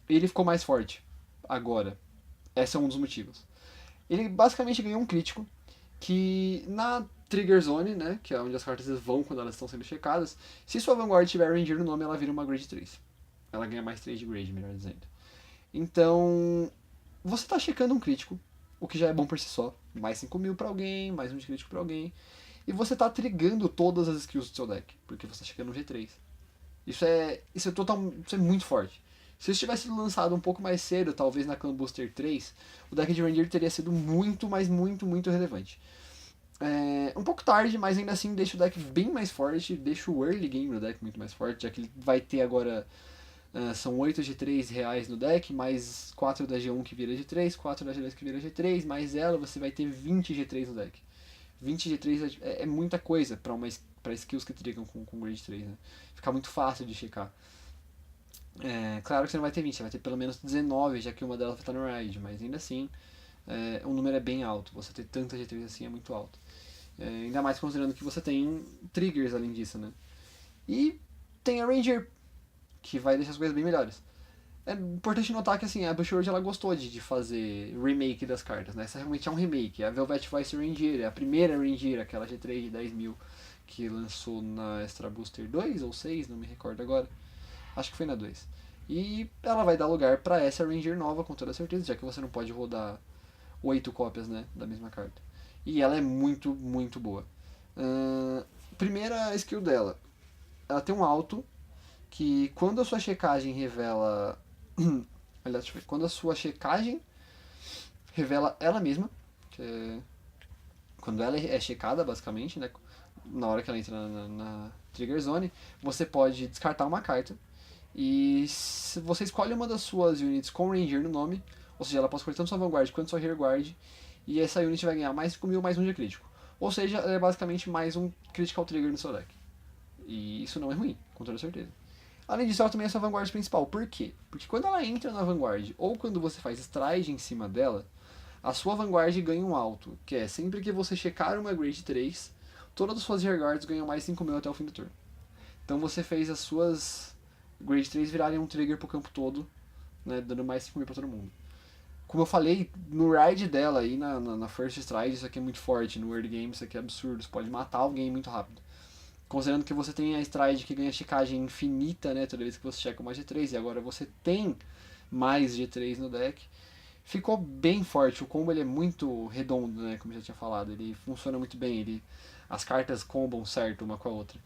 ele ficou mais forte agora. Esse é um dos motivos. Ele basicamente ganhou um crítico que na Trigger Zone, né, que é onde as cartas vão quando elas estão sendo checadas, se sua Vanguard tiver Ranger no nome, ela vira uma Grade 3. Ela ganha mais 3 de Grade, melhor dizendo. Então, você está checando um crítico, o que já é bom por si só. Mais 5.000 para alguém, mais um de crítico para alguém. E você está trigando todas as skills do seu deck, porque você está checando um G3. Isso é muito forte. Se isso tivesse sido lançado um pouco mais cedo, talvez na Clan Booster 3, o deck de Ranger teria sido muito, mas muito, muito relevante. Um pouco tarde, mas ainda assim deixa o deck bem mais forte, deixa o early game do deck muito mais forte, já que ele vai ter agora. São 8 G3 reais no deck, mais 4 da G1 que vira G3, 4 da G2 que vira G3, mais ela, você vai ter 20 G3 no deck. 20 G3 é muita coisa para skills que trigam com Grade 3, né? Fica muito fácil de checar. Claro que você não vai ter 20, você vai ter pelo menos 19, já que uma delas vai estar no raid, mas ainda assim o número é bem alto. Você ter tanta G3 assim é muito alto. Ainda mais considerando que você tem triggers além disso, né? E tem a Ranger, que vai deixar as coisas bem melhores. É importante notar que assim, a Bushword ela gostou de fazer remake das cartas, né? Essa realmente é um remake. A Velvet Vice Ranger, a primeira Ranger, aquela G3 de 10.000 que lançou na Extra Booster 2 ou 6, não me recordo agora. Acho que foi na 2. E ela vai dar lugar para essa Ranger nova, com toda certeza, já que você não pode rodar 8 cópias, né, da mesma carta. E ela é muito, muito boa. Primeira skill dela. Ela tem um alto que quando a sua checagem revela. Aliás, deixa eu ver. Quando a sua checagem revela ela mesma, que é quando ela é checada, basicamente, né? Na hora que ela entra na Trigger Zone, você pode descartar uma carta. E se você escolhe uma das suas units com Ranger no nome, ou seja, ela pode escolher tanto sua Vanguard quanto sua Rearguard, e essa unit vai ganhar mais 5.000 mais um de crítico. Ou seja, ela é basicamente mais um Critical Trigger no seu deck. E isso não é ruim, com toda certeza. Além disso, ela também é sua Vanguard principal. Por quê? Porque quando ela entra na Vanguard, ou quando você faz stride em cima dela, a sua Vanguard ganha um alto, que é sempre que você checar uma Grade 3, todas as suas Rearguards ganham mais 5.000 até o fim do turno. Então você fez as suas Grade 3 virarem um trigger pro campo todo, né, dando mais 5.000 pra todo mundo. Como eu falei, no ride dela aí na First Stride, isso aqui é muito forte. No early game, isso aqui é absurdo. Você pode matar alguém muito rápido. Considerando que você tem a Stride que ganha checagem infinita, né, toda vez que você checa uma G3, e agora você tem mais G3 no deck, ficou bem forte. O combo ele é muito redondo, né, como eu já tinha falado. Ele funciona muito bem, as cartas combam certo uma com a outra.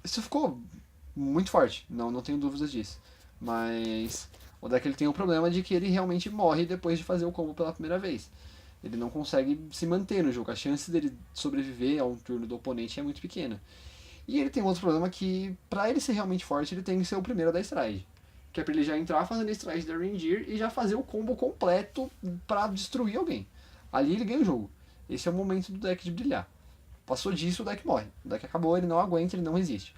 Isso ficou muito forte, não tenho dúvidas disso. Mas o deck ele tem o problema de que ele realmente morre depois de fazer o combo pela primeira vez. Ele não consegue se manter no jogo. A chance dele sobreviver a um turno do oponente é muito pequena. E ele tem outro problema que, pra ele ser realmente forte, ele tem que ser o primeiro da stride. Que é pra ele já entrar fazendo a stride da Ranger e já fazer o combo completo pra destruir alguém. Ali ele ganha o jogo. Esse é o momento do deck de brilhar. Passou disso, o deck morre. O deck acabou, ele não aguenta, ele não resiste.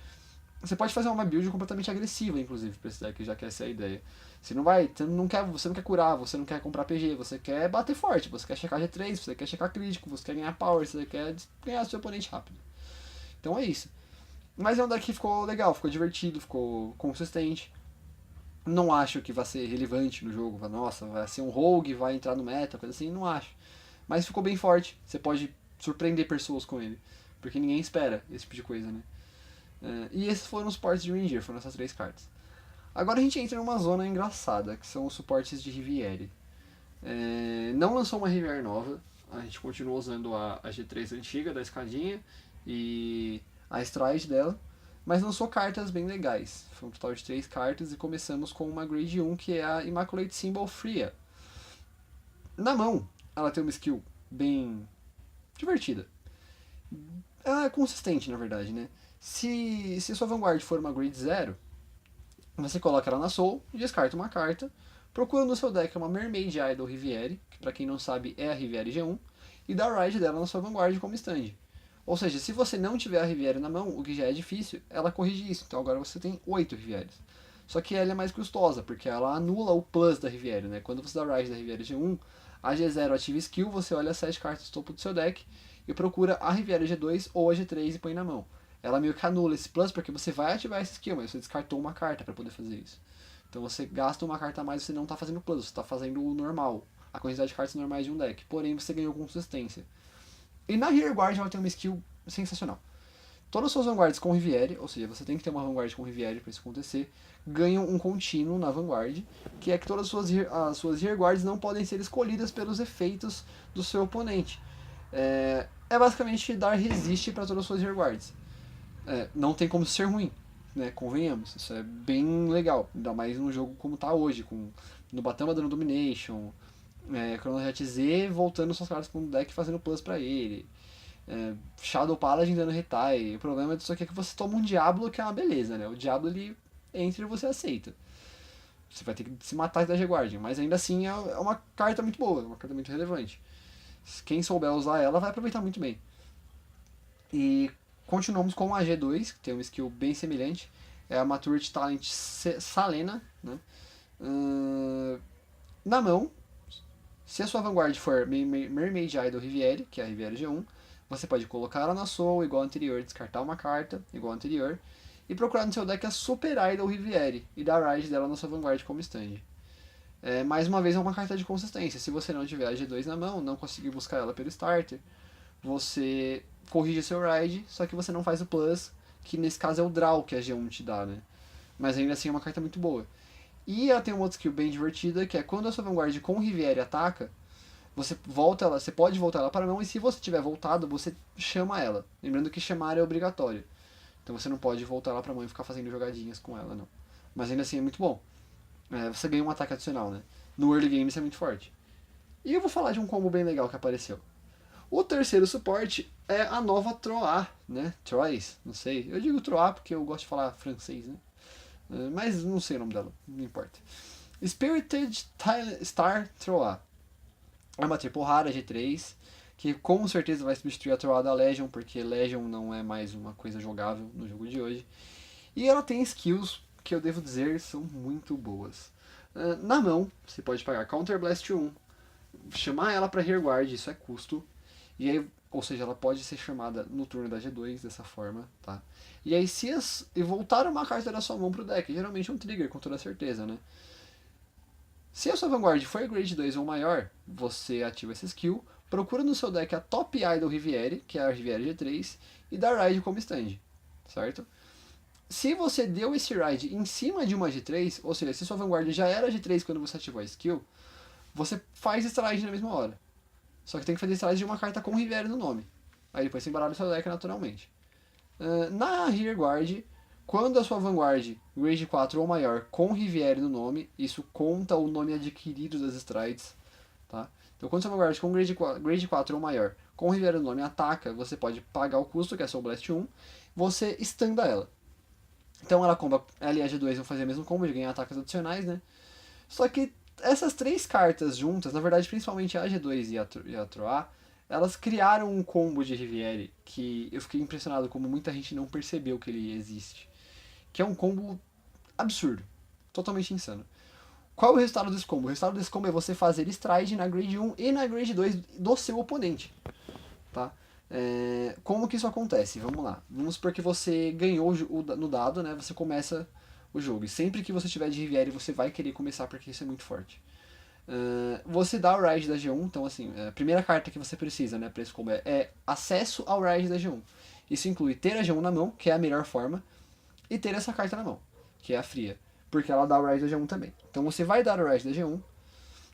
Você pode fazer uma build completamente agressiva, inclusive, pra esse deck, já que essa é a ideia. Você não quer curar, você não quer comprar PG, você quer bater forte, você quer checar G3, você quer checar crítico, você quer ganhar power, você quer ganhar seu oponente rápido. Então é isso. Mas é um deck que ficou legal, ficou divertido, ficou consistente. Não acho que vai ser relevante no jogo, nossa, vai ser um rogue, vai entrar no meta, coisa assim, não acho. Mas ficou bem forte, você pode surpreender pessoas com ele, porque ninguém espera esse tipo de coisa, né? E esses foram os ports de Ranger, foram essas três cartas. Agora a gente entra numa zona engraçada, que são os suportes de Riviere. Não lançou uma Riviere nova, a gente continua usando a G3 antiga da escadinha e a Stride dela, mas lançou cartas bem legais. Foi um total de 3 cartas e começamos com uma Grade 1 que é a Immaculate Symbol Freya. Na mão, ela tem uma skill bem divertida. Ela é consistente, na verdade, né? Se sua Vanguard for uma Grade 0, você coloca ela na Soul, descarta uma carta, procura no seu deck uma Mermaid Idol Riviere, que pra quem não sabe é a Riviere G1, e dá o ride dela na sua Vanguard como stand. Ou seja, se você não tiver a Riviere na mão, o que já é difícil, ela corrige isso. Então agora você tem 8 Rivieres. Só que ela é mais custosa, porque ela anula o plus da Riviere, né? Quando você dá o ride da Riviere G1, a G0 ativa skill, você olha as 7 cartas do topo do seu deck e procura a Riviere G2 ou a G3 e põe na mão. Ela meio que anula esse plus porque você vai ativar esse skill, mas você descartou uma carta para poder fazer isso. Então você gasta uma carta a mais, você não está fazendo plus, você está fazendo o normal, a quantidade de cartas normais de um deck. Porém, você ganhou consistência. E na Rearguard ela tem uma skill sensacional. Todas as suas vanguards com Riviere, ou seja, você tem que ter uma vanguard com Riviere para isso acontecer, ganham um contínuo na vanguard, que é que todas as suas rearguards não podem ser escolhidas pelos efeitos do seu oponente. É basicamente dar resiste para todas as suas rearguards. Não tem como ser ruim, né? Convenhamos, isso é bem legal, ainda mais num jogo como tá hoje, com no Batama dando Domination, Chrono Z voltando suas cartas com o deck fazendo plus para ele. Shadow Paladin dando retire. O problema disso aqui é que você toma um Diablo, que é uma beleza, né? O Diablo ele entra e você aceita. Você vai ter que se matar e dar G-Guardian, mas ainda assim é uma carta muito boa, uma carta muito relevante. Quem souber usar ela vai aproveitar muito bem. E continuamos com a G2, que tem uma skill bem semelhante. É a Maturity Talent Salena. Né? Na mão, se a sua vanguard for Mermaid Idol Riviere, que é a Riviere G1, você pode colocar ela na Soul, igual ao anterior, descartar uma carta, igual ao anterior, e procurar no seu deck a Super Idol Riviere, e dar Ride dela na sua vanguard como stand. Mais uma vez é uma carta de consistência. Se você não tiver a G2 na mão, não conseguir buscar ela pelo starter, você corrige seu Ride, só que você não faz o plus, que nesse caso é o draw que a G1 te dá, né? Mas ainda assim é uma carta muito boa. E ela tem uma outra skill bem divertida, que é quando a sua vanguard com Riviere ataca, você pode voltar ela para a mão, e se você tiver voltado, você chama ela. Lembrando que chamar é obrigatório. Então você não pode voltar ela para a mão e ficar fazendo jogadinhas com ela, não. Mas ainda assim é muito bom. Você ganha um ataque adicional, né? No early game isso é muito forte. E eu vou falar de um combo bem legal que apareceu. O terceiro suporte é a nova Troá, né? Trois, não sei. Eu digo Troá porque eu gosto de falar francês, né? Mas não sei o nome dela, não importa. Spirited Star Troá. É uma triple rara G3, que com certeza vai substituir a Troá da Legion, porque Legion não é mais uma coisa jogável no jogo de hoje. E ela tem skills que eu devo dizer são muito boas. Na mão, você pode pagar Counter Blast 1, chamar ela para Rearguard, isso é custo. E aí, ou seja, ela pode ser chamada no turno da G2 dessa forma, tá? E aí, e voltar uma carta da sua mão pro deck, geralmente é um trigger, com toda certeza, né? Se a sua Vanguard for Grade 2 ou maior, você ativa essa skill, procura no seu deck a Top Idol Riviere, que é a Riviere G3, e dá Ride como stand, certo? Se você deu esse Ride em cima de uma G3, ou seja, se sua Vanguard já era G3 quando você ativou a skill, você faz esse Ride na mesma hora. Só que tem que fazer esse Ride de uma carta com Riviere no nome. Aí depois você embaralha o seu deck naturalmente. Na Rearguard, quando a sua Vanguard Grade 4 ou maior com Riviere no nome, isso conta o nome adquirido das strides, tá? Então quando a sua Vanguard com Grade 4 ou maior com Riviere no nome ataca, você pode pagar o custo, que é Soul Blast 1, você stunda ela. Então ela comba, ela e a G2 vão fazer o mesmo combo de ganhar ataques adicionais, né? Só que essas três cartas juntas, na verdade principalmente a G2 e a Troá, elas criaram um combo de Riviere que eu fiquei impressionado como muita gente não percebeu que ele existe. Que é um combo absurdo. Totalmente insano. Qual é o resultado desse combo? O resultado desse combo é você fazer stride na grade 1 e na grade 2 do seu oponente. Tá? Como que isso acontece? Vamos lá. Vamos supor que você ganhou no dado, né? Você começa o jogo. E sempre que você tiver de Riviere, você vai querer começar porque isso é muito forte. Você dá o Ride da G1, então assim, a primeira carta que você precisa, né, pra esse combo é acesso ao Ride da G1. Isso inclui ter a G1 na mão, que é a melhor forma, e ter essa carta na mão, que é a fria, porque ela dá o Ride da G1 também. Então você vai dar o Ride da G1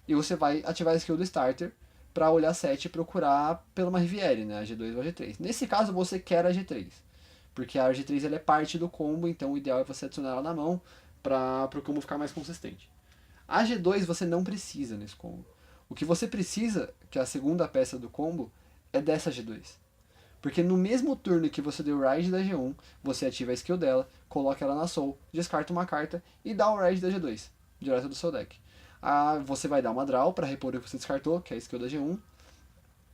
e você vai ativar a skill do starter para olhar 7 e procurar pela uma Riviere, né, a G2 ou a G3. Nesse caso você quer a G3, porque a G3 ela é parte do combo, então o ideal é você adicionar ela na mão para o combo ficar mais consistente. A G2 você não precisa nesse combo. O que você precisa, que é a segunda peça do combo, é dessa G2. Porque no mesmo turno que você deu o Ride da G1, você ativa a skill dela, coloca ela na Soul, descarta uma carta e dá o Ride da G2, direto do seu deck. Você vai dar uma draw para repor o que você descartou, que é a skill da G1,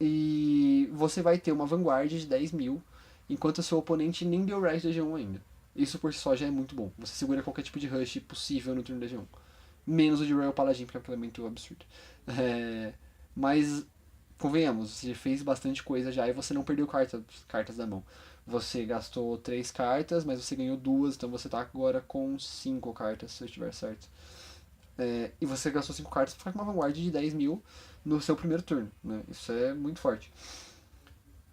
e você vai ter uma Vanguard de 10.000, enquanto o seu oponente nem deu o Ride da G1 ainda. Isso por si só já é muito bom. Você segura qualquer tipo de rush possível no turno da G1. Menos o de Royal Paladin, porque é um elemento absurdo. Mas, convenhamos, você fez bastante coisa já e você não perdeu cartas da mão. Você gastou 3 cartas, mas você ganhou 2, então você tá agora com 5 cartas, se eu estiver certo. E você gastou 5 cartas pra ficar com uma Vanguard de 10 mil no seu primeiro turno, né? Isso é muito forte.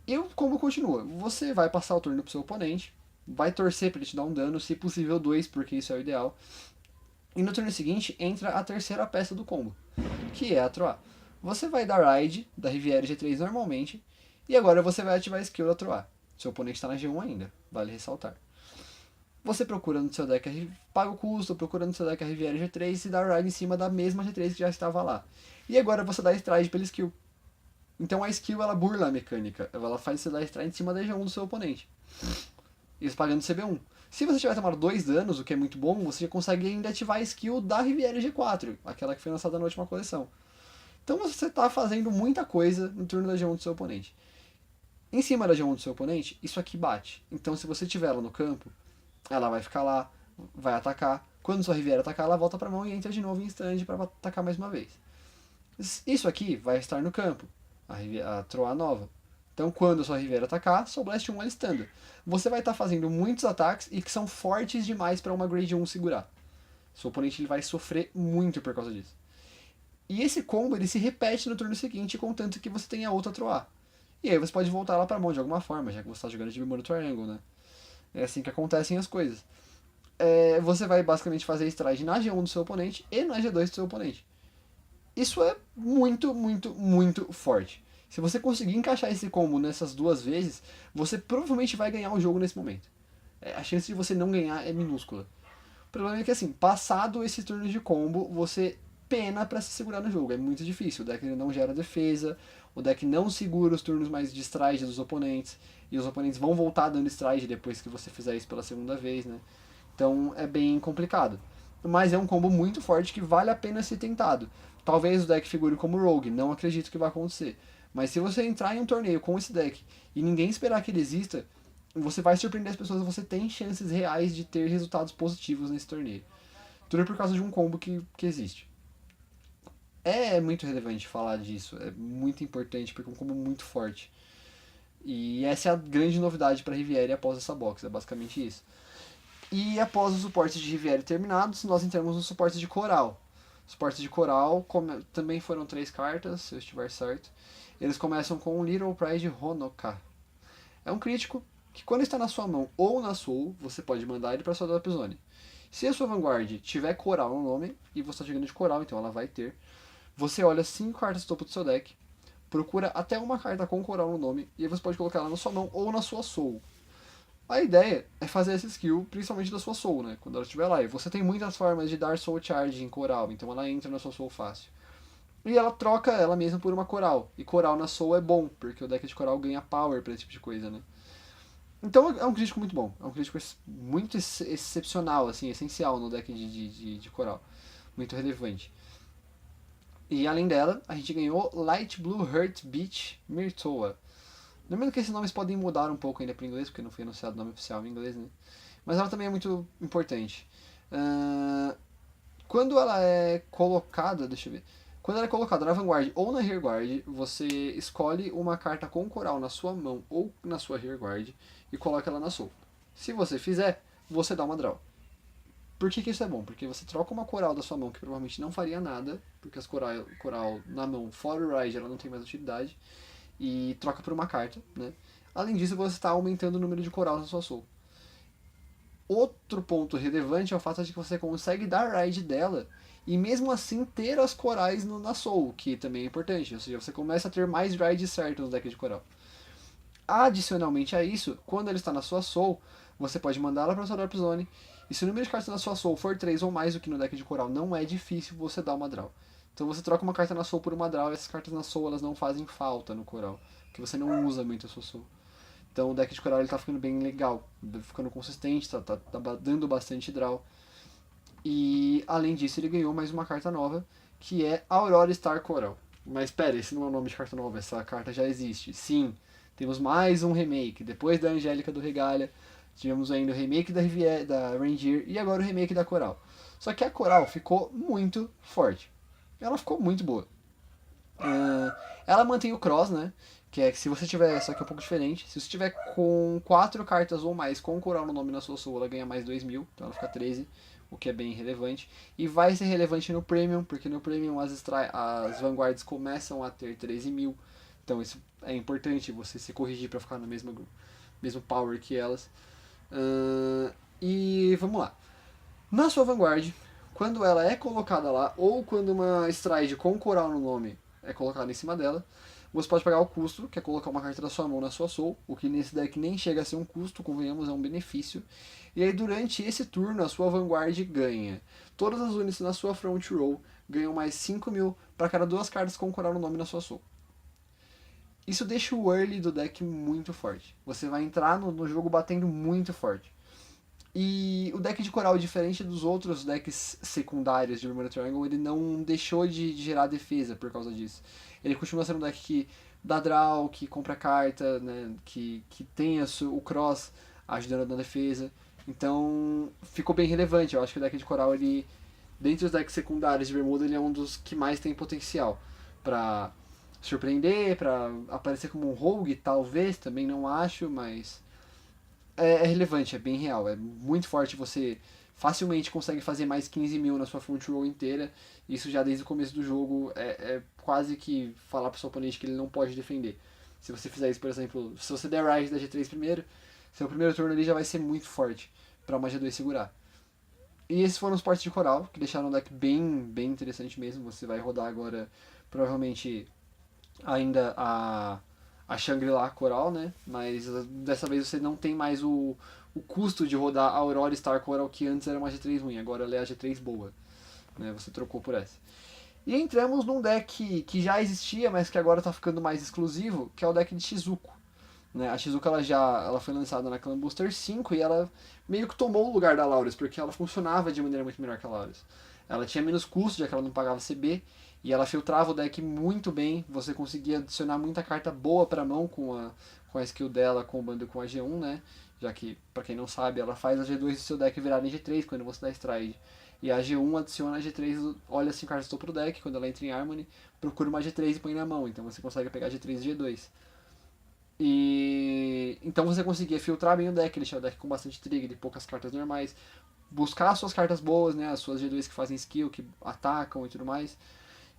E o combo continua. Você vai passar o turno pro seu oponente, vai torcer pra ele te dar um dano, se possível 2, porque isso é o ideal. E no turno seguinte entra a terceira peça do combo, que é a Troar. Você vai dar Raid da Riviera G3 normalmente, e agora você vai ativar a skill da Troar. Seu oponente está na G1 ainda, vale ressaltar. Você procura no seu deck, paga o custo, procura no seu deck a Riviera G3 e dá Raid em cima da mesma G3 que já estava lá. E agora você dá Stride pela skill. Então a skill ela burla a mecânica, ela faz você dar Stride em cima da G1 do seu oponente. Isso pagando CB1. Se você tiver tomado 2 danos, o que é muito bom, você já consegue ainda ativar a skill da Riviera G4, aquela que foi lançada na última coleção. Então você está fazendo muita coisa no turno da G1 do seu oponente. Em cima da G1 do seu oponente, isso aqui bate. Então se você tiver ela no campo, ela vai ficar lá, vai atacar. Quando sua Riviera atacar, ela volta para a mão e entra de novo em stand para atacar mais uma vez. Isso aqui vai estar no campo, a Troar nova. Então, quando a sua Riviera atacar, seu Blast 1 é listando. Você vai estar fazendo muitos ataques e que são fortes demais para uma Grade 1 segurar. Seu oponente ele vai sofrer muito por causa disso. E esse combo ele se repete no turno seguinte, contanto que você tenha outra Troar. E aí você pode voltar lá para a mão de alguma forma, já que você está jogando de Bermuda Triangle, né? É assim que acontecem as coisas. Você vai basicamente fazer stride na G1 do seu oponente e na G2 do seu oponente. Isso é muito, muito, muito forte. Se você conseguir encaixar esse combo nessas duas vezes, você provavelmente vai ganhar o jogo nesse momento. A chance de você não ganhar é minúscula. O problema é que, assim, passado esse turno de combo, você pena pra se segurar no jogo. É muito difícil. O deck não gera defesa, o deck não segura os turnos mais de stride dos oponentes, e os oponentes vão voltar dando stride depois que você fizer isso pela segunda vez, né? Então é bem complicado. Mas é um combo muito forte que vale a pena ser tentado. Talvez o deck figure como Rogue, não acredito que vai acontecer. Mas se você entrar em um torneio com esse deck e ninguém esperar que ele exista, você vai surpreender as pessoas e você tem chances reais de ter resultados positivos nesse torneio. Tudo por causa de um combo que existe. É muito relevante falar disso, é muito importante porque é um combo muito forte. E essa é a grande novidade para Riviera após essa box, é basicamente isso. E após os suportes de Riviera terminados, nós entramos no suporte de Coral. Suportes de Coral também foram 3 cartas, se eu estiver certo. Eles começam com Little Pride Honoka. É um crítico que quando está na sua mão ou na Soul, você pode mandar ele para sua Drop Zone. Se a sua Vanguard tiver Coral no nome, e você está jogando de Coral, então ela vai ter, você olha 5 cartas do topo do seu deck, procura até uma carta com Coral no nome, e aí você pode colocar ela na sua mão ou na sua Soul. A ideia é fazer essa skill, principalmente da sua Soul, né? Quando ela estiver lá. E você tem muitas formas de dar Soul Charge em Coral, então ela entra na sua Soul fácil. E ela troca ela mesma por uma Coral. E Coral na Soul é bom, porque o deck de Coral ganha power pra esse tipo de coisa, né? Então é um crítico muito bom. É um crítico muito excepcional, assim, essencial no deck de Coral. Muito relevante. E além dela, a gente ganhou Light Blue Heart Beach Myrtoa. Lembrando que esses nomes podem mudar um pouco ainda para o inglês, porque não foi anunciado o nome oficial em inglês, né? Mas ela também é muito importante. Quando ela é colocada, deixa eu ver. Quando ela é colocada na Vanguard ou na Rearguard, você escolhe uma carta com coral na sua mão ou na sua Rearguard e coloca ela na Soul. Se você fizer, você dá uma draw. Por que isso é bom? Porque você troca uma coral da sua mão que provavelmente não faria nada, porque as coral na mão, fora o Ride, ela não tem mais utilidade, e troca por uma carta, né? Além disso, você está aumentando o número de coral na sua Soul. Outro ponto relevante é o fato de que você consegue dar raid dela e mesmo assim ter as corais na Soul, que também é importante. Ou seja, você começa a ter mais raids certos no deck de coral. Adicionalmente a isso, quando ele está na sua Soul, você pode mandá-la para sua Drop Zone. E se o número de cartas na sua Soul for 3 ou mais do que no deck de coral, não é difícil você dar uma draw. Então você troca uma carta na Soul por uma draw e essas cartas na Soul elas não fazem falta no coral, porque você não usa muito a sua Soul. Então o deck de coral ele tá ficando bem legal, ficando consistente, tá dando bastante draw. E além disso ele ganhou mais uma carta nova, que é Aurora Star Coral. Mas pera, esse não é o nome de carta nova, essa carta já existe. Sim, temos mais um remake. Depois da Angélica do Regalia, tivemos ainda o remake da Riviera, da Ranger e agora o remake da Coral. Só que a Coral ficou muito forte. Ela ficou muito boa. Ela mantém o Cross, né? que é que se você tiver, só que é um pouco diferente, se você tiver com 4 cartas ou mais com coral no nome na sua soul, ela ganha mais 2.000, então ela fica 13, o que é bem relevante. E vai ser relevante no Premium, porque no Premium as Vanguards começam a ter 13.000, então isso é importante você se corrigir para ficar no mesmo power que elas. E vamos lá. Na sua Vanguard, quando ela é colocada lá, ou quando uma Stride com coral no nome é colocada em cima dela, você pode pagar o custo, que é colocar uma carta da sua mão na sua soul, o que nesse deck nem chega a ser um custo, convenhamos, é um benefício. E aí durante esse turno a sua Vanguard ganha. Todas as unidades na sua front row ganham mais 5.000 para cada 2 cartas com coral no nome na sua soul. Isso deixa o early do deck muito forte. Você vai entrar no jogo batendo muito forte. E o deck de coral, diferente dos outros decks secundários de Bermuda Triangle, ele não deixou de gerar defesa por causa disso. Ele continua sendo um deck que dá draw, que compra carta, né, que tem o cross ajudando na defesa. Então ficou bem relevante. Eu acho que o deck de coral, ele, dentre os decks secundários de Bermuda, ele é um dos que mais tem potencial para surpreender, para aparecer como um rogue, talvez, também não acho, mas é relevante, é bem real. É muito forte, você facilmente consegue fazer mais 15.000 na sua front row inteira. Isso já desde o começo do jogo é quase que falar pro seu oponente que ele não pode defender. Se você fizer isso, por exemplo, se você der Rise da G3 primeiro, seu primeiro turno ali já vai ser muito forte para uma G2 segurar. E esses foram os portes de coral, que deixaram o deck bem interessante mesmo. Você vai rodar agora, provavelmente, ainda a Shangri-La Coral, né? Mas dessa vez você não tem mais o custo de rodar a Aurora Star Coral, que antes era uma G3 ruim, agora ela é a G3 boa. Né? Você trocou por essa. E entramos num deck que já existia, mas que agora está ficando mais exclusivo, que é o deck de Shizuko. Né? A Shizuko ela foi lançada na Clan Booster 5 e ela meio que tomou o lugar da Laurus, porque ela funcionava de maneira muito melhor que a Laurus. Ela tinha menos custo, já que ela não pagava CB, e ela filtrava o deck muito bem, você conseguia adicionar muita carta boa para a mão com a skill dela, combando com a G1, né? Já que, para quem não sabe, ela faz a G2 do seu deck virar em G3 quando você dá stride. E a G1 adiciona a G3, olha 5 cartas do topo do deck, quando ela entra em Harmony, procura uma G3 e põe na mão, então você consegue pegar G3 e G2. E então você conseguia filtrar bem o deck, deixar o deck com bastante trigger e poucas cartas normais, buscar as suas cartas boas, né, as suas G2 que fazem skill, que atacam e tudo mais,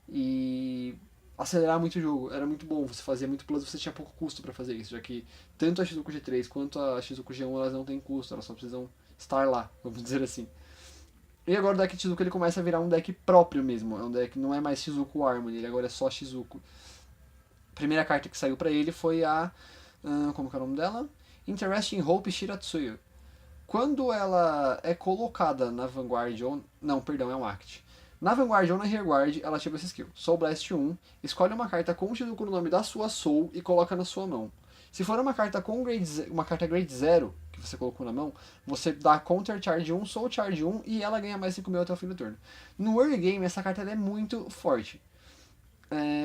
e acelerar muito o jogo. Era muito bom, você fazia muito plus, você tinha pouco custo para fazer isso, já que tanto a Shizuku G3 quanto a Shizuku G1 elas não têm custo, elas só precisam estar lá, vamos dizer assim. E agora o deck Shizuku ele começa a virar um deck próprio mesmo, é um deck não é mais Shizuku Harmony, ele agora é só Shizuku. A primeira carta que saiu para ele foi a como que é o nome dela? Interesting Hope Shiratsuyu. Quando ela é colocada na Vanguard ou... Não, perdão, é um Act. Na Vanguard ou na Rearguard, ela ativa essa skill. Soul Blast 1, escolhe uma carta com o Shizuku no nome da sua Soul e coloca na sua mão. Se for uma carta com uma carta Grade 0, que você colocou na mão, você dá Counter Charge 1, Soul Charge 1 e ela ganha mais 5.000 até o fim do turno. No early game, essa carta é muito forte.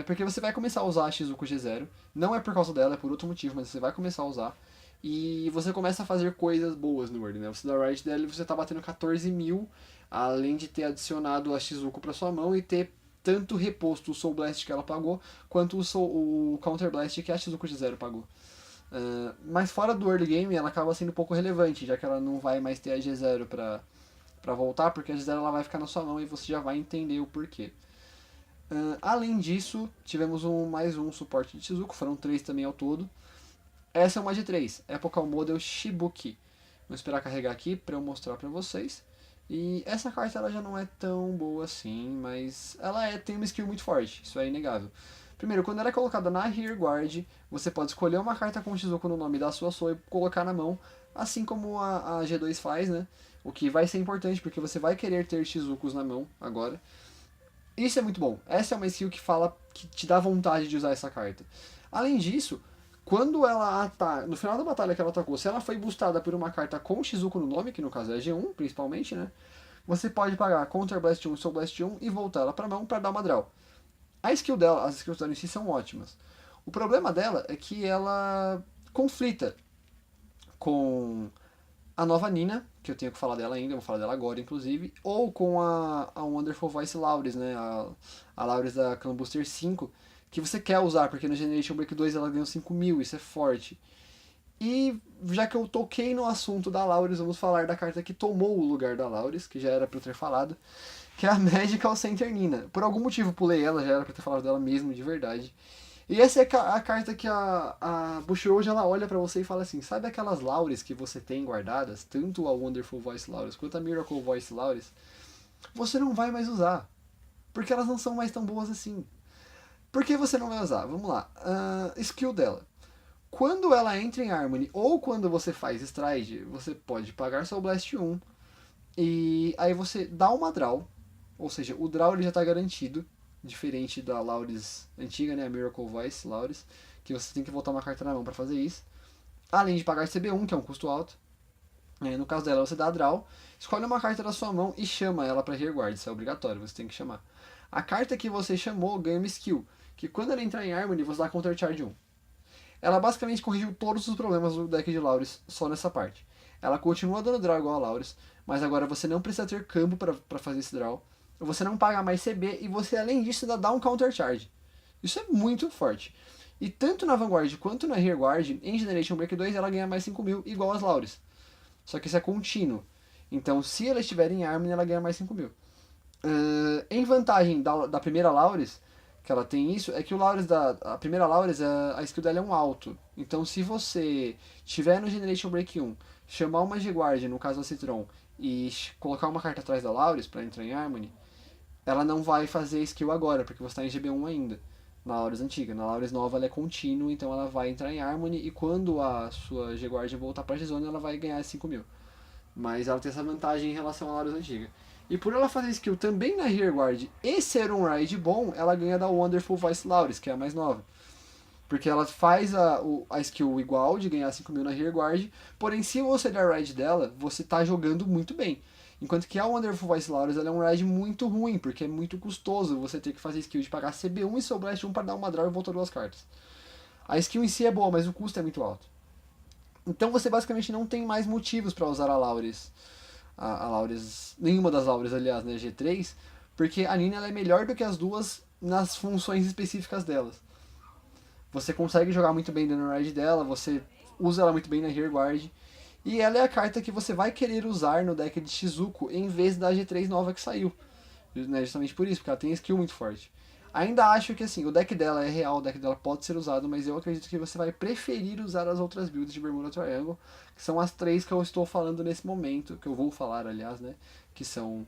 Porque você vai começar a usar a Shizuku G0. Não é por causa dela, é por outro motivo, mas você vai começar a usar. E você começa a fazer coisas boas no early, né? Você dá right dela e você tá batendo 14.000, além de ter adicionado a Shizuku pra sua mão e ter tanto reposto o Soul Blast que ela pagou, quanto o Counter Blast que a Shizuku G0 pagou. Mas fora do early game, ela acaba sendo pouco relevante, já que ela não vai mais ter a G0 pra voltar, porque a G0 ela vai ficar na sua mão e você já vai entender o porquê. Além disso, tivemos mais um suporte de Shizuku, foram 3 também ao todo. Essa é uma G3, Epochal Model Shibuki. Vou esperar carregar aqui para eu mostrar para vocês. E essa carta ela já não é tão boa assim, mas ela tem uma skill muito forte, isso é inegável. Primeiro, quando ela é colocada na Rearguard, você pode escolher uma carta com Shizuku no nome da sua Soul e colocar na mão, assim como a G2 faz, né? O que vai ser importante, porque você vai querer ter Shizukus na mão agora. Isso é muito bom. Essa é uma skill que te dá vontade de usar essa carta. Além disso, quando ela ataca, no final da batalha que ela atacou, se ela foi boostada por uma carta com Shizuku no nome, que no caso é a G1, principalmente, né? Você pode pagar Counter Blast 1, Soul Blast 1 e voltar ela pra mão pra dar uma draw. A skill dela, as skills dela em si são ótimas. O problema dela é que ela conflita com a nova Nina, que eu tenho que falar dela ainda, vou falar dela agora, inclusive, ou com a Wonderful Voice Lauris, né? A Lauris da Clan Booster 5, que você quer usar, porque no Generation Break 2 ela ganhou 5.000, isso é forte. E já que eu toquei no assunto da Lauris, vamos falar da carta que tomou o lugar da Lauris, que já era pra eu ter falado, que é a Magical Center Nina. Por algum motivo pulei ela, já era pra eu ter falado dela mesmo, de verdade. E essa é a carta que a Bushiroad ela olha pra você e fala assim: sabe aquelas Lauris que você tem guardadas, tanto a Wonderful Voice Lauris quanto a Miracle Voice Lauris? Você não vai mais usar, porque elas não são mais tão boas assim. Por que você não vai usar? Vamos lá. Skill dela. Quando ela entra em Harmony ou quando você faz Stride, você pode pagar Soul Blast 1 e aí você dá uma draw, ou seja, o draw ele já está garantido, diferente da Lauris antiga, né, a Miracle Voice Lauris, que você tem que voltar uma carta na mão para fazer isso. Além de pagar CB1, que é um custo alto. No caso dela, você dá a draw, escolhe uma carta da sua mão e chama ela para Rearguard, isso é obrigatório, você tem que chamar. A carta que você chamou ganha uma skill, que quando ela entrar em Harmony, você dá Counter Charge 1. Ela basicamente corrigiu todos os problemas do deck de Lauris só nessa parte. Ela continua dando draw igual a Lauris, mas agora você não precisa ter campo para fazer esse draw. Você não paga mais CB e você, além disso, ainda dá um Counter Charge. Isso é muito forte. E tanto na Vanguard quanto na Rearguard, em Generation Break 2, ela ganha mais 5.000, igual as Lauris. Só que isso é contínuo. Então, se ela estiver em Harmony, ela ganha mais 5.000. Em vantagem da primeira Lauris, que ela tem isso, é que o Lauris a primeira Lauris, a skill dela é um alto. Então se você tiver no Generation Break 1, chamar uma G-Guard, no caso a Citron, e colocar uma carta atrás da Lauris para entrar em Harmony, ela não vai fazer skill agora, porque você está em GB1 ainda. Na Lauris antiga. Na Lauris nova ela é contínua, então ela vai entrar em Harmony e quando a sua G-Guard voltar pra G-Zone, ela vai ganhar 5.000. Mas ela tem essa vantagem em relação à Lauris antiga. E por ela fazer skill também na Rearguard e ser um ride bom, ela ganha da Wonderful Voice Lauris, que é a mais nova. Porque ela faz a skill igual de ganhar 5.000 na Rearguard, porém se você der ride dela, você tá jogando muito bem. Enquanto que a Wonderful Voice Lauris ela é um ride muito ruim, porque é muito custoso você ter que fazer skill de pagar CB1 e Soul Blast 1 para dar uma draw e voltar duas cartas. A skill em si é boa, mas o custo é muito alto. Então você basicamente não tem mais motivos para usar a Lauris. A Lauris, nenhuma das Lauris, aliás, né, G3, porque a Nina ela é melhor do que as duas nas funções específicas delas. Você consegue jogar muito bem dentro do ride dela, você usa ela muito bem na Rearguard, e ela é a carta que você vai querer usar no deck de Shizuko em vez da G3 nova que saiu. Né, justamente por isso, porque ela tem skill muito forte. Ainda acho que assim, o deck dela é real, o deck dela pode ser usado, mas eu acredito que você vai preferir usar as outras builds de Bermuda Triangle, que são as três que eu estou falando nesse momento, que eu vou falar, aliás, né? Que são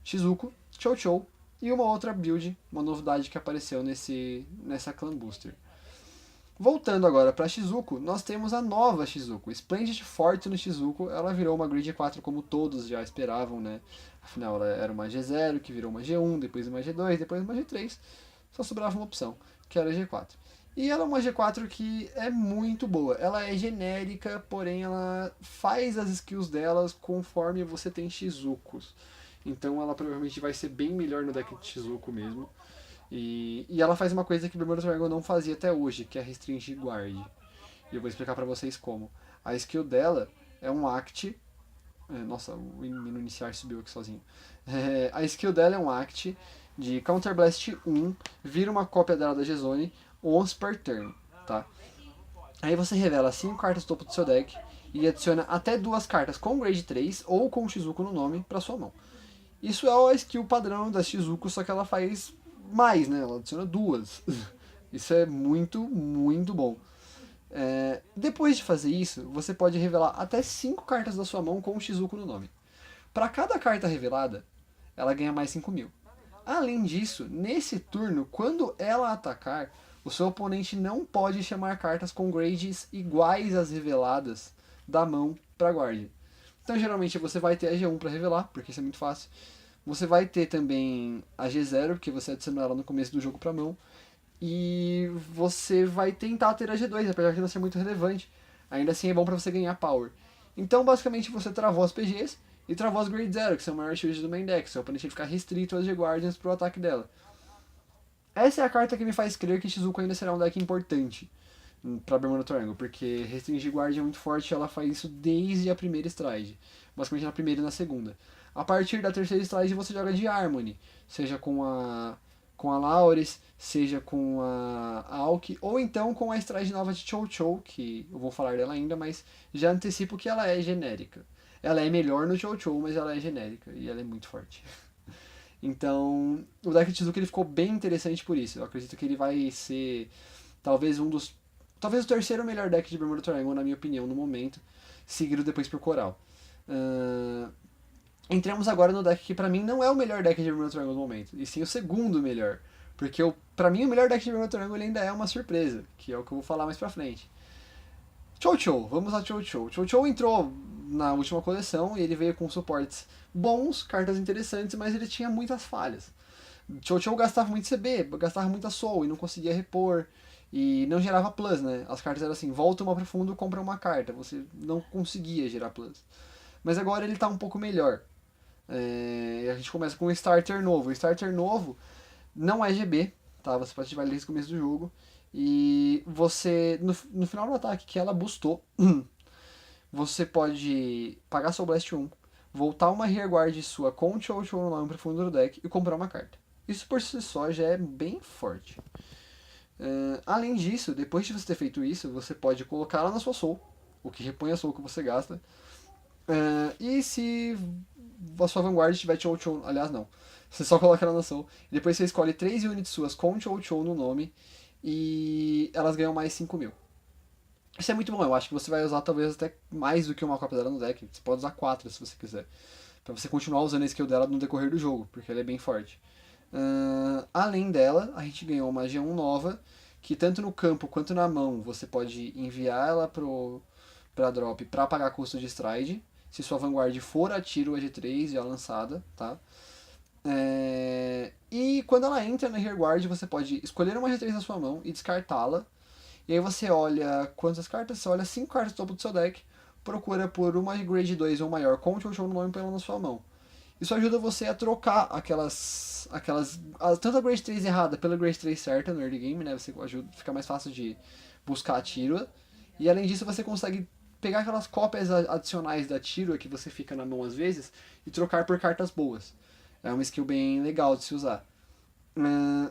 Shizuko, Chou Chou e uma outra build, uma novidade que apareceu nessa Clan Booster. Voltando agora para Shizuko, nós temos a nova Shizuko. Splendid Fortune Shizuko, ela virou uma Grid 4 como todos já esperavam, né? Afinal, ela era uma G0, que virou uma G1, depois uma G2, depois uma G3. Só sobrava uma opção, que era a G4. E ela é uma G4 que é muito boa. Ela é genérica, porém ela faz as skills delas conforme você tem Shizukos. Então ela provavelmente vai ser bem melhor no deck de Shizuko mesmo. E ela faz uma coisa que Bermuda Triangle não fazia até hoje, que é restringir guard. E eu vou explicar pra vocês como. A skill dela é um act. Nossa, o menu iniciar subiu aqui sozinho. A skill dela é um act de Counter Blast 1, vira uma cópia dela da G-Zone once per turn, tá? Aí você revela 5 cartas topo do seu deck e adiciona até 2 cartas com grade 3 ou com Shizuko no nome pra sua mão. Isso é a skill padrão da Shizuko, só que ela faz mais, né? Ela adiciona 2. Isso é muito, muito bom. Depois de fazer isso, você pode revelar até 5 cartas da sua mão com o Shizuko no nome. Para cada carta revelada, ela ganha mais 5.000. Além disso, nesse turno, quando ela atacar, o seu oponente não pode chamar cartas com grades iguais às reveladas da mão para guarda. Então, geralmente, você vai ter a G1 para revelar, porque isso é muito fácil. Você vai ter também a G0, porque você adicionou ela no começo do jogo para mão. E você vai tentar ter a G2, apesar de não ser muito relevante. Ainda assim é bom para você ganhar power. Então, basicamente, você travou as PGs e travou as Grade 0, que são o maior shield do main deck. Seu oponente vai ficar restrito às G-Guardians pro ataque dela. Essa é a carta que me faz crer que Shizuko ainda será um deck importante pra Bermuda Triangle, porque restringir Guardian é muito forte e ela faz isso desde a primeira stride. Basicamente na primeira e na segunda. A partir da terceira stride você joga de Harmony, seja com a com a Lauris, seja com a Aoki, ou então com a Stride nova de Chou Chou, que eu vou falar dela ainda, mas já antecipo que ela é genérica. Ela é melhor no Chou Chou, mas ela é genérica e ela é muito forte. Então, o deck de Shizuka ele ficou bem interessante por isso. Eu acredito que ele vai ser talvez um dos. Talvez o terceiro melhor deck de Bermuda Triangle, na minha opinião, no momento, seguido depois por Coral. Entramos agora no deck que pra mim não é o melhor deck de Bermuda Triangle no momento, e sim o segundo melhor. Porque pra mim o melhor deck de Bermuda Triangle ainda é uma surpresa, que é o que eu vou falar mais pra frente. Chou Chou, vamos a Chou Chou. Chou Chou entrou na última coleção e ele veio com suportes bons, cartas interessantes, mas ele tinha muitas falhas. Chou Chou gastava muito CB, gastava muita Soul e não conseguia repor. E não gerava plus, né? As cartas eram assim, volta uma pro fundo, compra uma carta. Você não conseguia gerar plus. Mas agora ele tá um pouco melhor. A gente começa com um starter novo. O starter novo não é GB, tá? Você pode ativar ele desde o começo do jogo. E você, no final do ataque que ela boostou, você pode pagar seu Blast 1, voltar uma rearguard sua com o Chou Chou no nome pro fundo do deck e comprar uma carta. Isso por si só já é bem forte. Além disso, depois de você ter feito isso, você pode colocar ela na sua Soul, o que repõe a Soul que você gasta. E se a sua Vanguard tiver Chou Chou, aliás não, você só coloca ela na Soul, e depois você escolhe 3 units suas com Chou Chou no nome, e elas ganham mais 5.000. Isso é muito bom, eu acho que você vai usar talvez até mais do que uma cópia dela no deck, você pode usar 4 se você quiser, pra você continuar usando a skill dela no decorrer do jogo, porque ela é bem forte. Além dela, a gente ganhou uma G1 nova, que tanto no campo quanto na mão você pode enviar ela pra drop pra pagar custo de stride, se sua Vanguard for a tiro a G3 já lançada, tá? E quando ela entra na rearguard, você pode escolher uma G3 na sua mão e descartá-la. E aí você olha quantas cartas? Você olha 5 cartas do topo do seu deck, procura por uma Grade 2 ou maior com o Chou Chou no nome e põe ela na sua mão. Isso ajuda você a trocar tanto a Grade 3 errada pela Grade 3 certa no early game, né? Você ajuda, fica mais fácil de buscar a Tiro. E além disso, você consegue pegar aquelas cópias adicionais da Tiro que você fica na mão às vezes e trocar por cartas boas. É uma skill bem legal de se usar.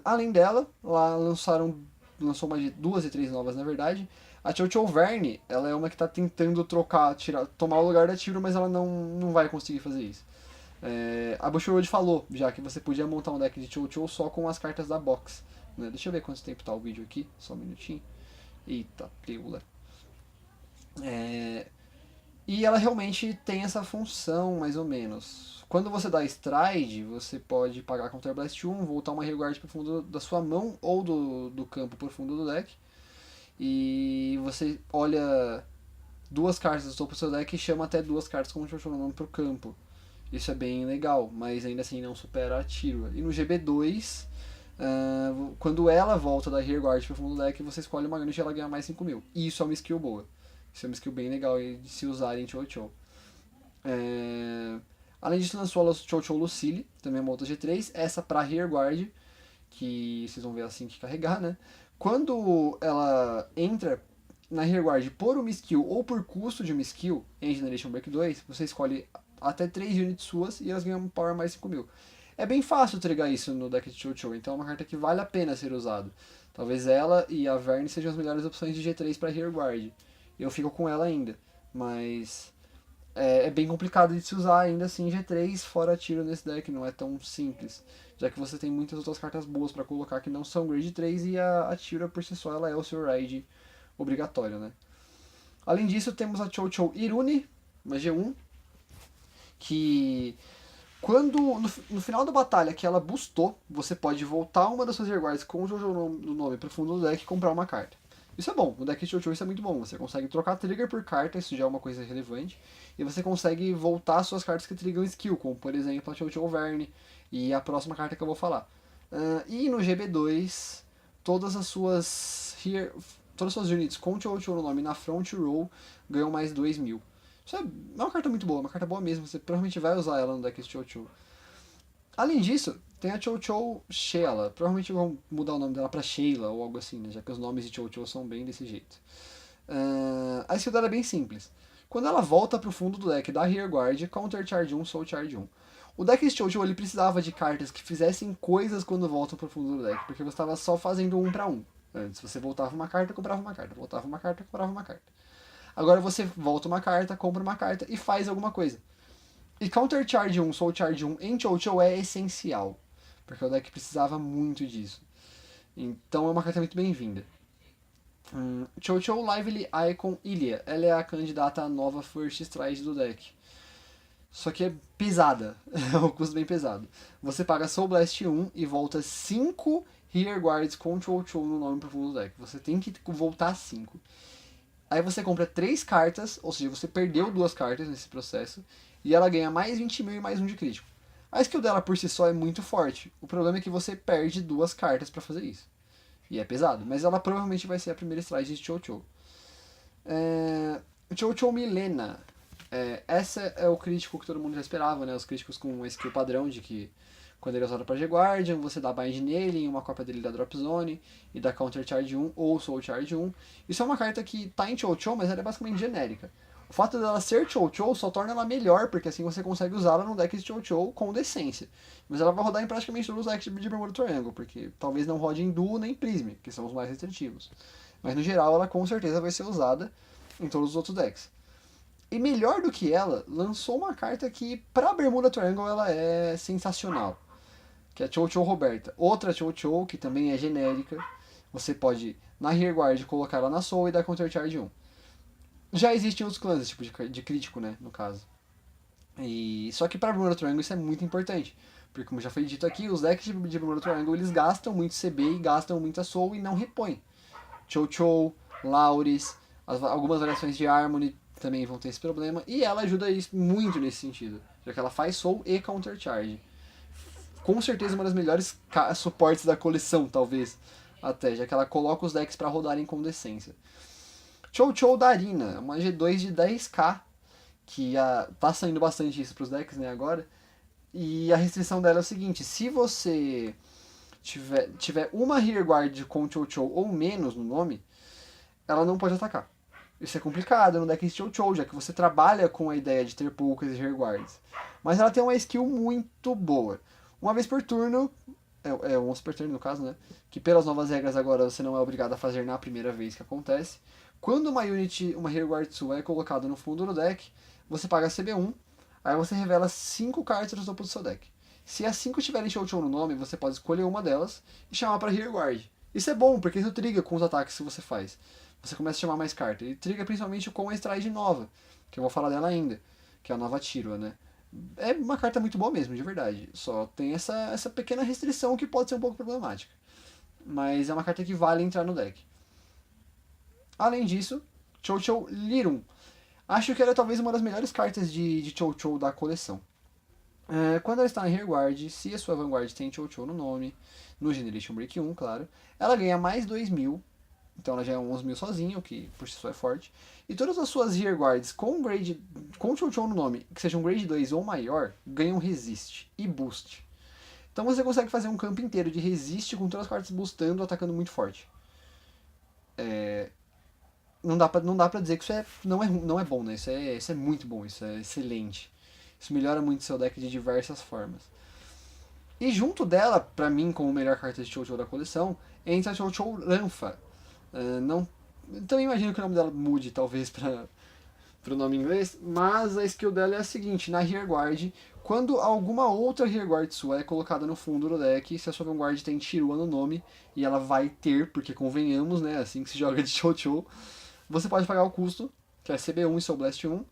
Além dela, lá lançou mais de 2 e 3 novas na verdade. A Chou Chou Verne, ela é uma que está tentando tomar o lugar da Tiro, mas ela não vai conseguir fazer isso. A Bushiroad falou já que você podia montar um deck de Chou Chou só com as cartas da box. Né? Deixa eu ver quanto tempo tá o vídeo aqui, só um minutinho. Eita, preula. E ela realmente tem essa função, mais ou menos. Quando você dá Stride, você pode pagar Counter Blast 1, voltar uma Rearguard pro fundo da sua mão ou do campo pro fundo do deck. E você olha 2 cartas do topo do seu deck e chama até 2 cartas como Chou Chou no nome pro campo. Isso é bem legal, mas ainda assim não supera a Tiro. E no GB2, quando ela volta da Rearguard pro fundo do deck, você escolhe uma unit e ela ganha mais 5.000. E isso é uma skill boa. Isso é uma skill bem legal de se usar em Chou Chou. Além disso, lançou a Chou Chou Lucille, também é uma outra G3. Essa pra Rearguard, que vocês vão ver assim que carregar, né? Quando ela entra na Rearguard por uma skill ou por custo de uma skill em Generation Break 2, você escolhe até 3 units suas e elas ganham um power mais 5.000. É bem fácil trigar isso no deck de Chou Chou, então é uma carta que vale a pena ser usada. Talvez ela e a Verne sejam as melhores opções de G3 para Rearguard. Eu fico com ela ainda, mas é bem complicado de se usar ainda assim G3 fora tiro nesse deck, não é tão simples, já que você tem muitas outras cartas boas para colocar que não são Grade 3 e a Tira por si só ela é o seu raid obrigatório, né? Além disso, temos a Chou Chou Irune, uma G1, que quando no final da batalha que ela boostou, você pode voltar uma das suas rearguards com o Jojo no nome pro fundo do deck e comprar uma carta. Isso é bom, no deck de Chou Chou isso é muito bom. Você consegue trocar trigger por carta, isso já é uma coisa relevante. E você consegue voltar suas cartas que trigam skill, como por exemplo a Chou Chou Verne e a próxima carta que eu vou falar. E no GB2, todas as suas units com Chou Chou no nome na front row ganham mais 2.000. Isso é uma carta muito boa, uma carta boa mesmo, você provavelmente vai usar ela no deck de Chou Chou. Além disso, tem a Chou Chou Sheila, provavelmente vão mudar o nome dela pra Sheila ou algo assim, né, já que os nomes de Chou Chou são bem desse jeito. A skill dela é bem simples. Quando ela volta pro fundo do deck da Rearguard, Counter Charge 1, Soul Charge 1. O deck de Chocho, ele precisava de cartas que fizessem coisas quando voltam pro fundo do deck, porque você estava só fazendo 1 para 1. Antes você voltava uma carta, comprava uma carta, voltava uma carta, comprava uma carta. Agora você volta uma carta, compra uma carta e faz alguma coisa. E Counter Charge 1, Soul Charge 1 em Chocho é essencial, porque o deck precisava muito disso. Então é uma carta muito bem-vinda. Chocho Lively Icon Ilia. Ela é a candidata à nova First Strike do deck. Só que é pesada. É um custo bem pesado. Você paga Soul Blast 1 e volta 5 Rearguards com Chocho no nome pro fundo do deck. Você tem que voltar 5. Aí você compra 3 cartas, ou seja, você perdeu 2 cartas nesse processo. E ela ganha mais 20 mil e mais 1 de crítico. A skill dela por si só é muito forte. O problema é que você perde 2 cartas pra fazer isso. E é pesado, mas ela provavelmente vai ser a primeira strike de Chocho. Chocho Milena. Essa é o crítico que todo mundo já esperava, né? Os críticos com uma skill padrão de que quando ele é usado para G-Guardian, você dá bind nele, em uma cópia dele da Drop Zone, e dá Counter Charge 1 ou Soul Charge 1. Isso é uma carta que tá em Chocho, mas ela é basicamente genérica. O fato dela ser Chocho só torna ela melhor, porque assim você consegue usá-la no deck de Chocho com decência. Mas ela vai rodar em praticamente todos os decks de Bermuda Triangle, porque talvez não rode em Duo nem Prism, que são os mais restritivos. Mas no geral ela com certeza vai ser usada em todos os outros decks. E melhor do que ela, lançou uma carta que pra Bermuda Triangle ela é sensacional, que é a Chocho Roberta. Outra Chocho, que também é genérica, você pode na Rearguard colocar ela na Soul e dar Counter Charge 1. Já existem outros clãs, esse tipo de crítico, né, no caso. Só que para Bermuda Triangle isso é muito importante, porque como já foi dito aqui, os decks de Bermuda Triangle eles gastam muito CB e gastam muita Soul e não repõem. Chocho, Lauris, algumas variações de Harmony também vão ter esse problema, e ela ajuda isso muito nesse sentido, já que ela faz Soul e Counter Charge. Com certeza uma das melhores suportes da coleção, talvez, até, já que ela coloca os decks para rodarem com decência. Chocho Darina, uma G2 de 10k, que tá saindo bastante isso pros decks, né, agora. E a restrição dela é o seguinte, se você tiver uma Rearguard com Chocho ou menos no nome, ela não pode atacar. Isso é complicado no deck de Chocho, já que você trabalha com a ideia de ter poucas Rearguards. Mas ela tem uma skill muito boa. Uma vez por turno, once per turn no caso, né? Que pelas novas regras agora você não é obrigado a fazer na primeira vez que acontece. Quando uma unit, uma Rearguard sua é colocada no fundo do deck, você paga CB1, aí você revela 5 cartas do topo do seu deck. Se as 5 tiverem Chocho no nome, você pode escolher uma delas e chamar para Rearguard. Isso é bom, porque isso triga com os ataques que você faz. Você começa a chamar mais cartas. E triga principalmente com a Stride nova, que eu vou falar dela ainda, que é a nova Tiro, né? É uma carta muito boa mesmo, de verdade. Só tem essa pequena restrição que pode ser um pouco problemática. Mas é uma carta que vale entrar no deck. Além disso, Chocho Lirum. Acho que ela é talvez uma das melhores cartas de Chocho da coleção. Quando ela está em Rearguard, se a sua Vanguard tem Chocho no nome, no Generation Break 1, claro, ela ganha mais 2000, então ela já é 11.000 sozinha, o que por si só é forte. E todas as suas Rearguards com Chocho no nome, que sejam Grade 2 ou maior, ganham Resist e Boost. Então você consegue fazer um campo inteiro de Resist com todas as cartas boostando, atacando muito forte. Não dá pra dizer que isso não é bom, né? Isso é muito bom, isso é excelente. Isso melhora muito seu deck de diversas formas. E junto dela, pra mim, como melhor carta de Chocho da coleção, entra a Chocho Lanfa. Também imagino que o nome dela mude, talvez, pro nome em inglês, mas a skill dela é a seguinte, na Rearguard, quando alguma outra Rearguard sua é colocada no fundo do deck, se a sua Vanguard tem Tirua no nome, e ela vai ter, porque convenhamos, né, assim que se joga de Chocho, você pode pagar o custo, que é CB1 e Soul Blast 1,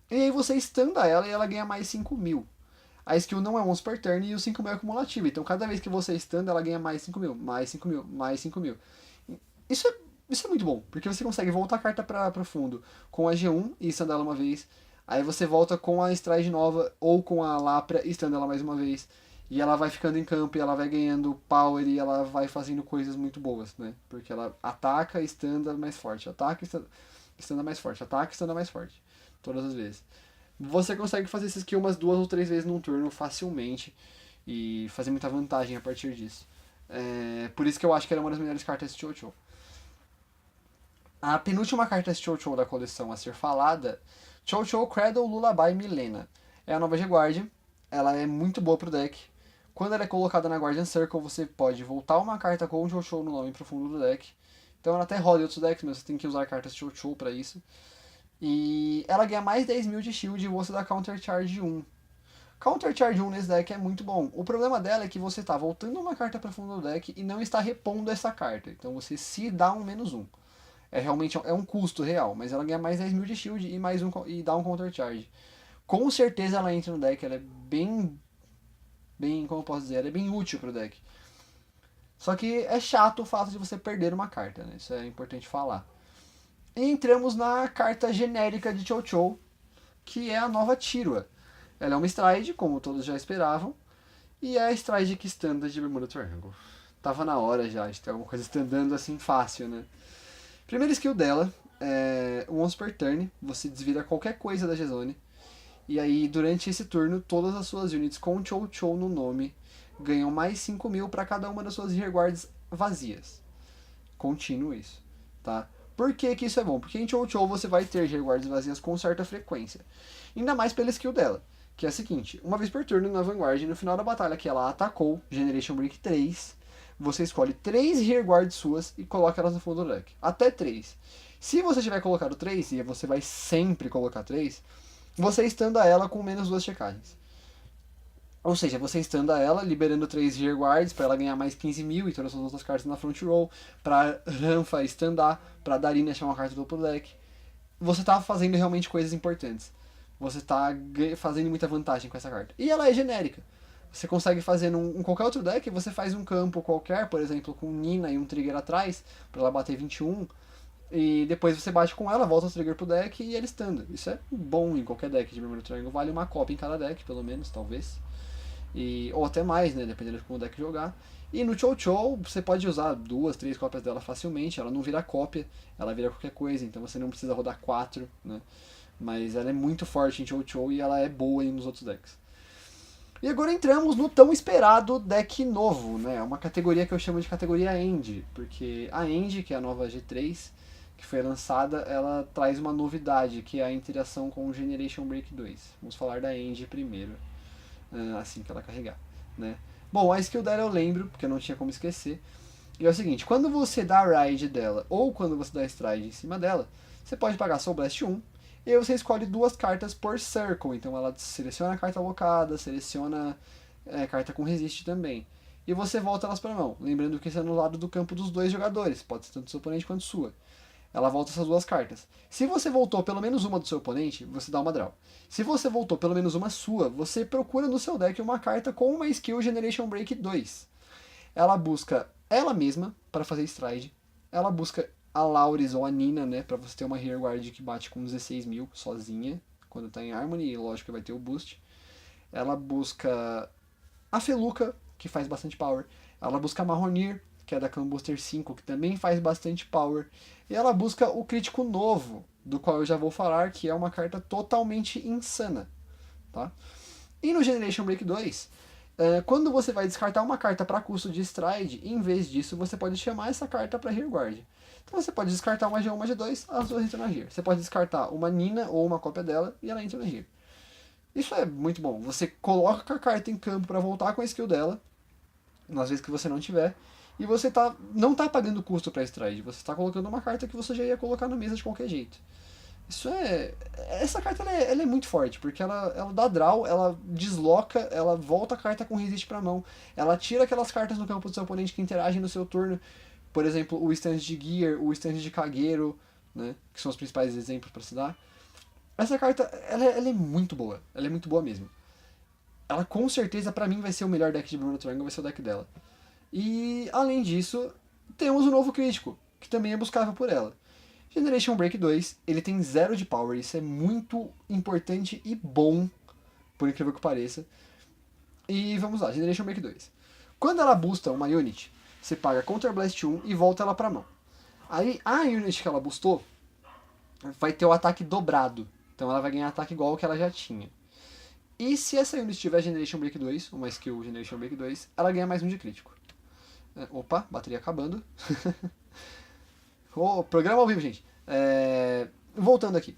e aí você stunda ela e ela ganha mais 5.000. A skill não é once per turn e o 5.000 é acumulativo, então cada vez que você stunda ela ganha mais 5.000, mais 5.000, mais 5.000. Isso é muito bom, porque você consegue voltar a carta pro fundo com a G1 e stun ela uma vez, aí você volta com a Stride nova ou com a Lapra e stun ela mais uma vez, e ela vai ficando em campo e ela vai ganhando power e ela vai fazendo coisas muito boas, né? Porque ela ataca e stunda mais forte, ataca e stunda mais forte, ataca e stunda mais forte, todas as vezes. Você consegue fazer essa skill umas 2 ou 3 vezes num turno facilmente e fazer muita vantagem a partir disso. Por isso que eu acho que ela é uma das melhores cartas de Chocho. A penúltima carta de Chocho da coleção a ser falada, Chocho Cradle Lullaby Milena. É a nova G-Guard. ela é muito boa pro deck. Quando ela é colocada na Guardian Circle, você pode voltar uma carta com o Cho-Cho no nome pro fundo do deck. Então ela até roda em outros decks, mas você tem que usar cartas Cho-Cho pra isso. E ela ganha mais 10.000 de shield e você dá Counter Charge 1. Counter Charge 1 nesse deck é muito bom. O problema dela é que você está voltando uma carta para fundo do deck e não está repondo essa carta. Então você se dá um -1. É realmente um custo real, mas ela ganha mais 10.000 de shield e, e dá um Counter Charge. Com certeza ela entra no deck, ela é bem, como eu posso dizer, ela é bem útil pro deck. Só que é chato o fato de você perder uma carta, né? Isso é importante falar. E entramos na carta genérica de Cho-Cho, que é a nova Tirua. Ela é uma Stride, como todos já esperavam, e é a Stride que standa de Bermuda Triangle. Tava na hora já de ter alguma coisa standando assim fácil, né? Primeira skill dela é once per turn, você desvira qualquer coisa da G-Zone, e aí durante esse turno todas as suas units com Cho-Cho no nome ganham mais 5.000 para cada uma das suas rearguards vazias. Contínuo isso, tá? Por que que isso é bom? Porque em Cho-Cho você vai ter rearguards vazias com certa frequência. Ainda mais pela skill dela, que é a seguinte: uma vez por turno na Vanguard, no final da batalha que ela atacou, Generation Break 3, você escolhe 3 rearguards suas e coloca elas no fundo do deck. Até 3. Se você tiver colocado 3, e você vai sempre colocar 3, você standa ela com menos 2 checagens. Ou seja, você standa ela, liberando 3 rearguards para ela ganhar mais 15.000 e todas as outras cartas na front row, pra Ranfa standar, pra Darina achar uma carta do duplo deck. Você tá fazendo realmente coisas importantes. Você tá fazendo muita vantagem com essa carta. E ela é genérica. Você consegue fazer em qualquer outro deck, você faz um campo qualquer, por exemplo, com Nina e um trigger atrás, para ela bater 21, e depois você bate com ela, volta o trigger pro deck e ele standa. Isso é bom em qualquer deck de Bermuda Triangle, vale uma cópia em cada deck, pelo menos, talvez. Ou até mais, né, dependendo de como o deck jogar. E no Cho-Cho, você pode usar 2, 3 cópias dela facilmente, ela não vira cópia, ela vira qualquer coisa, então você não precisa rodar 4, né. Mas ela é muito forte em Cho-Cho e ela é boa nos outros decks. E agora entramos no tão esperado deck novo, né? Uma categoria que eu chamo de categoria End, porque a End, que é a nova G3, que foi lançada, ela traz uma novidade, que é a interação com o Generation Break 2. Vamos falar da End primeiro, assim que ela carregar, né? Bom, a skill dela eu lembro, porque eu não tinha como esquecer. E é o seguinte: quando você dá a Ride dela, ou quando você dá a Stride em cima dela, você pode pagar Soul Blast 1, e aí você escolhe 2 cartas por Circle. Então ela seleciona a carta alocada, seleciona carta com resist também. E você volta elas para mão. Lembrando que isso é no lado do campo dos 2 jogadores. Pode ser tanto do seu oponente quanto sua. Ela volta essas 2 cartas. Se você voltou pelo menos uma do seu oponente, você dá uma draw. Se você voltou pelo menos uma sua, você procura no seu deck uma carta com uma skill Generation Break 2. Ela busca ela mesma para fazer stride. Ela busca a Lauris ou a Nina, né, pra você ter uma rearguard que bate com 16.000 sozinha, quando tá em Harmony, e lógico que vai ter o boost. Ela busca a Feluca, que faz bastante power. Ela busca a Marronir, que é da Clan Booster 5, que também faz bastante power. E ela busca o crítico novo, do qual eu já vou falar, que é uma carta totalmente insana, tá? E no Generation Break 2, quando você vai descartar uma carta para custo de stride, em vez disso você pode chamar essa carta para rearguard. Então você pode descartar uma G1, uma G2, as duas entram na Rear. Você pode descartar uma Nina ou uma cópia dela e ela entra na Rear. Isso é muito bom. Você coloca a carta em campo para voltar com a skill dela, nas vezes que você não tiver, e você não tá pagando custo para stride, você está colocando uma carta que você já ia colocar na mesa de qualquer jeito. Isso é. Essa carta ela é muito forte, porque ela dá draw, ela desloca, ela volta a carta com resist pra mão, ela tira aquelas cartas no campo do seu oponente que interagem no seu turno. Por exemplo, o stand de Gear, o stand de Kagero, né, que são os principais exemplos para se dar. Essa carta, ela é muito boa. Ela é muito boa mesmo. Ela com certeza, pra mim, vai ser o melhor deck de Bermuda Triangle, vai ser o deck dela. E, além disso, temos o novo crítico, que também é buscável por ela. Generation Break 2, ele tem 0 de power, isso é muito importante e bom, por incrível que pareça. E vamos lá, Generation Break 2. Quando ela boosta uma unit, você paga Counter Blast 1 e volta ela pra mão. Aí a unit que ela boostou vai ter o ataque dobrado. Então ela vai ganhar ataque igual ao que ela já tinha. E se essa unit tiver Generation Break 2, uma skill Generation Break 2, ela ganha mais 1 de crítico. Opa, bateria acabando. Oh, programa ao vivo, gente. Voltando aqui.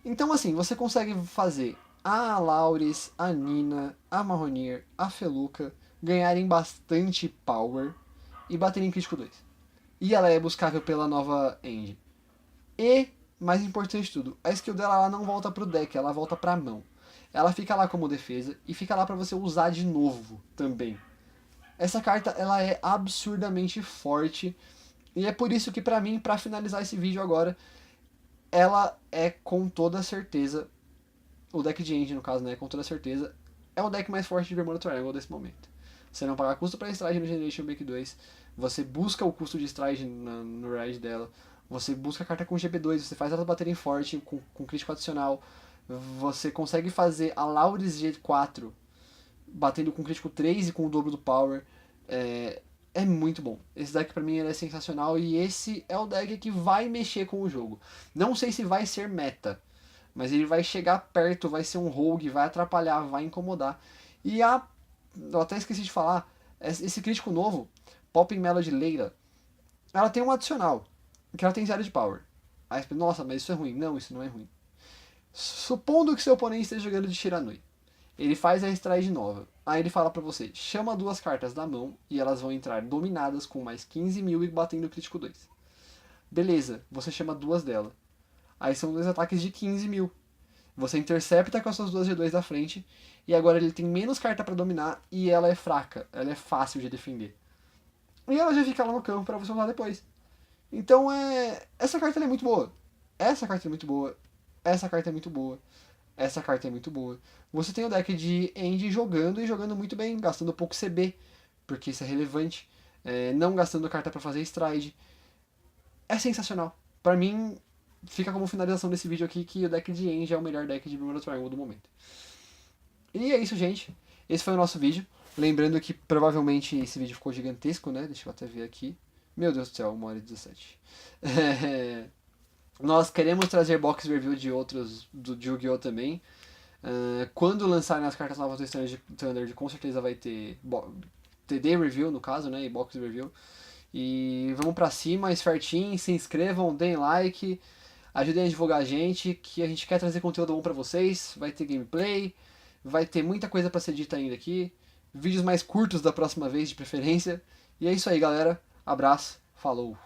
Então assim, você consegue fazer a Lauris, a Nina, a Marronier, a Feluca ganharem bastante power e baterem em crítico 2. E ela é buscável pela nova End. E, mais importante de tudo, a skill dela ela não volta pro deck, ela volta pra mão. Ela fica lá como defesa e fica lá pra você usar de novo também. Essa carta ela é absurdamente forte e é por isso que pra mim, pra finalizar esse vídeo agora, ela é com toda certeza, o deck de End no caso, né, com toda certeza, é o deck mais forte de Bermuda Triangle desse momento. Você não paga custo pra stride no Generation Break 2, você busca o custo de stride no ride dela, você busca a carta com GB2, você faz elas baterem forte com crítico adicional, você consegue fazer a Lauris G4 batendo com crítico 3 e com o dobro do power. É muito bom. Esse deck pra mim ele é sensacional e esse é o deck que vai mexer com o jogo. Não sei se vai ser meta, mas ele vai chegar perto, vai ser um rogue, vai atrapalhar, vai incomodar. E eu até esqueci de falar, esse crítico novo, Popping Melody Leira, ela tem um adicional, que ela tem 0 de power. Aí você pensa, nossa, mas isso é ruim. Não, isso não é ruim. Supondo que seu oponente esteja jogando de Shiranui, ele faz a stride nova. Aí ele fala pra você, chama 2 cartas da mão e elas vão entrar dominadas com mais 15 mil e batendo crítico 2. Beleza, você chama 2 dela. Aí são 2 ataques de 15 mil. Você intercepta com as suas 2 G2 da frente e agora ele tem menos carta pra dominar e ela é fraca, ela é fácil de defender. E ela já fica lá no campo pra você usar depois. Então essa carta é muito boa. Essa carta é muito boa. Essa carta é muito boa. Essa carta é muito boa. Você tem o deck de End jogando e jogando muito bem, gastando pouco CB, porque isso é relevante. Não gastando carta pra fazer stride. É sensacional. Pra mim, fica como finalização desse vídeo aqui que o deck de End é o melhor deck de Bermuda Triangle do momento. E é isso, gente. Esse foi o nosso vídeo. Lembrando que provavelmente esse vídeo ficou gigantesco, né? Deixa eu até ver aqui. Meu Deus do céu, 1h17. Nós queremos trazer box review de outros do Yu-Gi-Oh! Também. Quando lançarem as cartas novas do Standard, com certeza vai ter TD review, no caso, né? E box review. E vamos pra cima, espertinho, se inscrevam, deem like, ajudem a divulgar a gente, que a gente quer trazer conteúdo bom pra vocês. Vai ter gameplay, vai ter muita coisa pra ser dita ainda aqui. Vídeos mais curtos da próxima vez, de preferência. E é isso aí, galera. Abraço, falou!